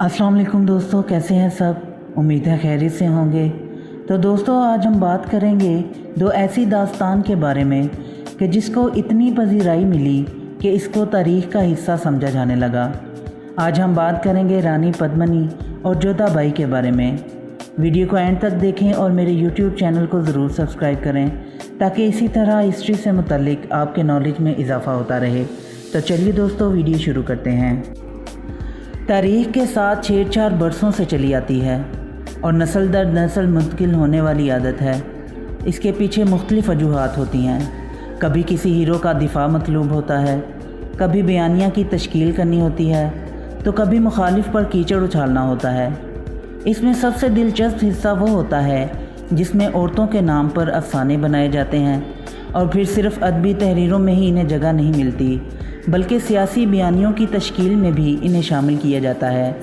अस्सलाम वालेकुम दोस्तों, कैसे हैं सब। उम्मीद है खैरियत से होंगे। तो दोस्तों, आज हम बात करेंगे दो ऐसी दास्तान के बारे में कि जिसको इतनी पजीराई मिली कि इसको तारीख़ का हिस्सा समझा जाने लगा। आज हम बात करेंगे रानी पद्मिनी और जोधाबाई के बारे में। वीडियो को एंड तक देखें और मेरे यूट्यूब चैनल को ज़रूर सब्सक्राइब करें ताकि इसी तरह हिस्ट्री से मुतल्लिक आपके नॉलेज में इजाफ़ा होता रहे। तो चलिए दोस्तों, वीडियो शुरू करते हैं। तारीख़ के साथ छेड़छाड़ बरसों से चली आती है और नस्ल दर नस्ल मुंतकिल होने वाली आदत है। इसके पीछे मुख्तलिफ़ वजूहात होती हैं। कभी किसी हीरो का दिफा मतलूब होता है, कभी बयानिया की तश्कील करनी होती है, तो कभी मुखालिफ पर कीचड़ उछालना होता है। इसमें सबसे दिलचस्प हिस्सा वो होता है जिसमें औरतों के नाम पर अफसाने बनाए जाते हैं और फिर सिर्फ़ अदबी तहरीरों में ही इन्हें जगह नहीं मिलती बल्कि सियासी बयानियों की तश्कील में भी इन्हें शामिल किया जाता है।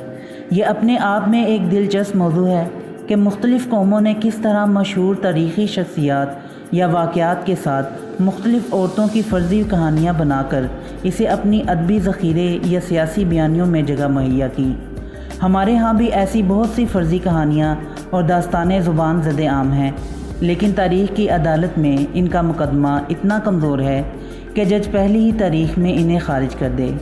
ये अपने आप में एक दिलचस्प मौजू है कि मुख्तलिफ़ कौमों ने किस तरह मशहूर तारीख़ी शख्सियात या वाक़यात के साथ मुख्तलिफ़ औरतों की फ़र्ज़ी कहानियाँ बनाकर इसे अपनी अदबी ज़ख़ीरे या सियासी बयानियों में जगह मुहैया की। हमारे यहाँ भी ऐसी बहुत सी फ़र्ज़ी कहानियाँ और दास्तानें ज़ुबान ज़द आम हैं, लेकिन तारीख़ की अदालत में इनका मुकदमा इतना कमज़ोर है कि जज पहली ही तारीख़ में इन्हें ख़ारिज कर दे।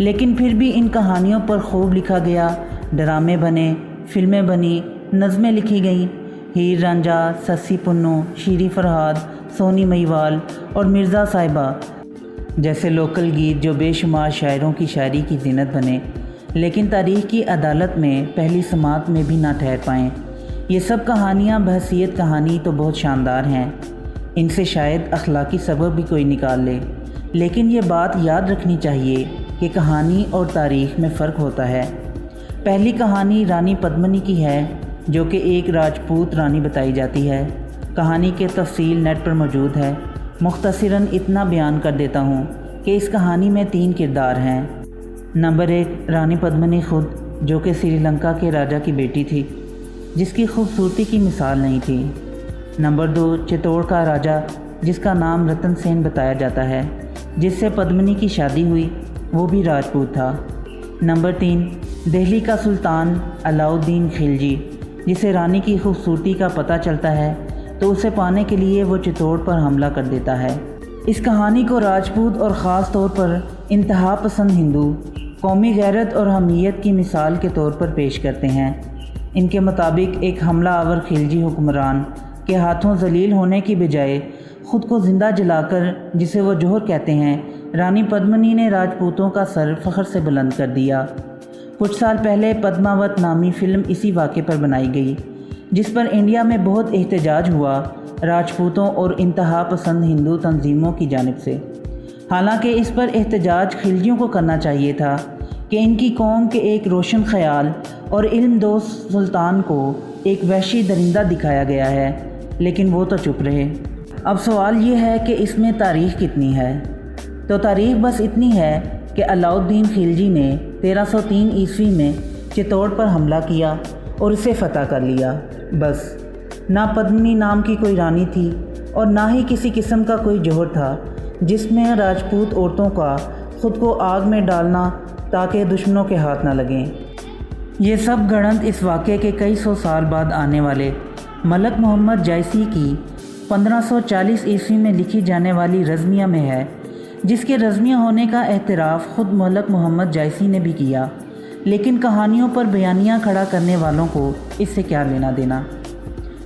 लेकिन फिर भी इन कहानियों पर खूब लिखा गया, ड्रामे बने, फ़िल्में बनी, नज़में लिखी गईं। हीर रांझा, सस्सी पुन्नू, शीरी फरहाद, सोनी महिवाल और मिर्ज़ा साहिबा जैसे लोकल गीत जो बेशुमार शायरों की शायरी की ज़ीनत बने, लेकिन तारीख़ की अदालत में पहली समात में भी ना ठहर पाएँ। ये सब कहानियाँ बहसीयत कहानी तो बहुत शानदार हैं, इनसे शायद अखलाकी सबक भी कोई निकाल ले, लेकिन ये बात याद रखनी चाहिए कि कहानी और तारीख़ में फ़र्क होता है। पहली कहानी रानी पद्मिनी की है जो कि एक राजपूत रानी बताई जाती है। कहानी के तफसील नेट पर मौजूद है। मुख्तसरन इतना बयान कर देता हूँ कि इस कहानी में 3 किरदार हैं। नंबर 1, रानी पद्मिनी खुद, जो कि श्रीलंका के राजा की बेटी थी जिसकी खूबसूरती की मिसाल नहीं थी। नंबर 2, चित्तौड़ का राजा जिसका नाम रतन सेन बताया जाता है, जिससे पद्मिनी की शादी हुई, वो भी राजपूत था। नंबर 3, दिल्ली का सुल्तान अलाउद्दीन खिलजी, जिसे रानी की खूबसूरती का पता चलता है तो उसे पाने के लिए वो चित्तौड़ पर हमला कर देता है। इस कहानी को राजपूत और ख़ास तौर पर इंतहा पसंद हिंदू कौमी गैरत और हमीयत की मिसाल के तौर पर पेश करते हैं। इनके मुताबिक एक हमला आवर खिलजी हुक्मरान के हाथों जलील होने की बजाय ख़ुद को ज़िंदा जलाकर, जिसे वो जोहर कहते हैं, रानी पद्मिनी ने राजपूतों का सर फ़ख्र से बुलंद कर दिया। कुछ साल पहले पद्मावत नामी फ़िल्म इसी वाक़े पर बनाई गई, जिस पर इंडिया में बहुत एहतजाज हुआ राजपूतों और इंतहा पसंद हिंदू तंजीमों की जानिब से। हालांकि इस पर एहतजाज खिलजियों को करना चाहिए था कि इनकी कौम के एक रोशन ख़याल और इल्म दोस्त सुल्तान को एक वहशी दरिंदा दिखाया गया है, लेकिन वो तो चुप रहे। अब सवाल ये है कि इसमें तारीख़ कितनी है। तो तारीख़ बस इतनी है कि अलाउद्दीन खिलजी ने 1303 ईस्वी में चित्तौड़ पर हमला किया और इसे फ़तह कर लिया। बस। ना पद्मिनी नाम की कोई रानी थी और ना ही किसी किस्म का कोई जोहर था जिसमें राजपूत औरतों का ख़ुद को आग में डालना ताकि दुश्मनों के हाथ ना लगें। ये सब गढ़ंत इस वाक़े के कई सौ साल बाद आने वाले मलक मोहम्मद जायसी की 1540 ईस्वी में लिखी जाने वाली रज़मिया में है, जिसके रज़मिया होने का एतराफ़ ख़ुद मलक मोहम्मद जायसी ने भी किया। लेकिन कहानियों पर बयानियाँ खड़ा करने वालों को इससे क्या लेना देना।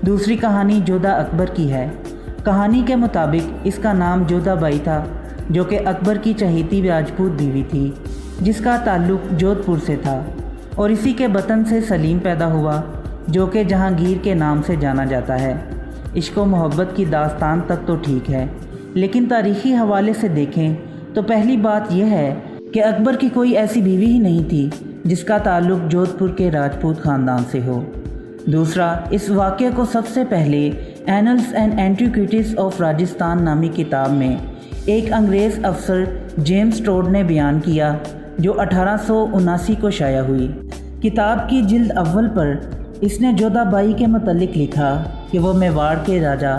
दूसरी कहानी जोधा अकबर की है। कहानी के मुताबिक इसका नाम जोधाबाई था, जो कि अकबर की चहेती राजपूत बीवी थी जिसका ताल्लुक़ जोधपुर से था और इसी के बतन से सलीम पैदा हुआ, जो कि जहांगीर के नाम से जाना जाता है। इश्क व मोहब्बत की दास्तान तक तो ठीक है, लेकिन तारीख़ी हवाले से देखें तो पहली बात यह है कि अकबर की कोई ऐसी बीवी ही नहीं थी जिसका ताल्लुक़ जोधपुर के राजपूत ख़ानदान से हो। दूसरा, इस वाक़े को सबसे पहले annuls and antiquities of Rajasthan नामी किताब में एक अंग्रेज़ अफसर जेम्स टोड ने बयान किया, जो 1879 को शाया हुई। किताब की जिल्द अव्वल पर इसने जोधाबाई के मुतल्लिक़ लिखा कि वो मेवाड़ के राजा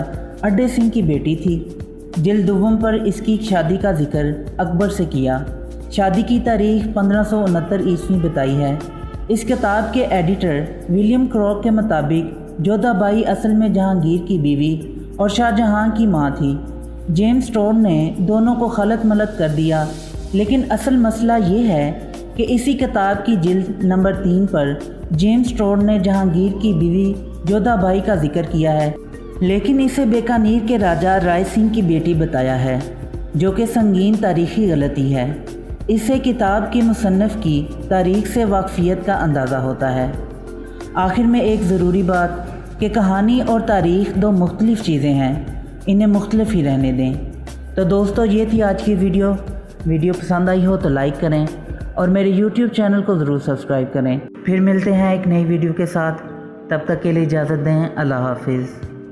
अड्डे सिंह की बेटी थी। जिल्द दुव्वम पर इसकी शादी का जिक्र अकबर से किया। शादी की तारीख़ 1569 ईस्वी बताई है। اس کتاب کے ایڈیٹر ولیم کراک کے مطابق جودھا بائی اصل میں جہانگیر کی بیوی اور شاہ جہاں کی ماں تھی۔ جیمز ٹوڈ نے دونوں کو خلط ملط کر دیا، لیکن اصل مسئلہ یہ ہے کہ اسی کتاب کی جلد نمبر 3 پر جیمز ٹوڈ نے جہانگیر کی بیوی جودھا بائی کا ذکر کیا ہے، لیکن اسے بیکانیر کے راجہ رائے سنگھ کی بیٹی بتایا ہے، جو کہ سنگین تاریخی غلطی ہے۔ اس سے کتاب کی مصنف کی تاریخ سے واقفیت کا اندازہ ہوتا ہے۔ آخر میں ایک ضروری بات کہ کہانی اور تاریخ دو مختلف چیزیں ہیں، انہیں مختلف ہی رہنے دیں۔ تو دوستو، یہ تھی آج کی ویڈیو پسند آئی ہو تو لائک کریں اور میرے یوٹیوب چینل کو ضرور سبسکرائب کریں۔ پھر ملتے ہیں ایک نئی ویڈیو کے ساتھ، تب تک کے لیے اجازت دیں۔ اللہ حافظ۔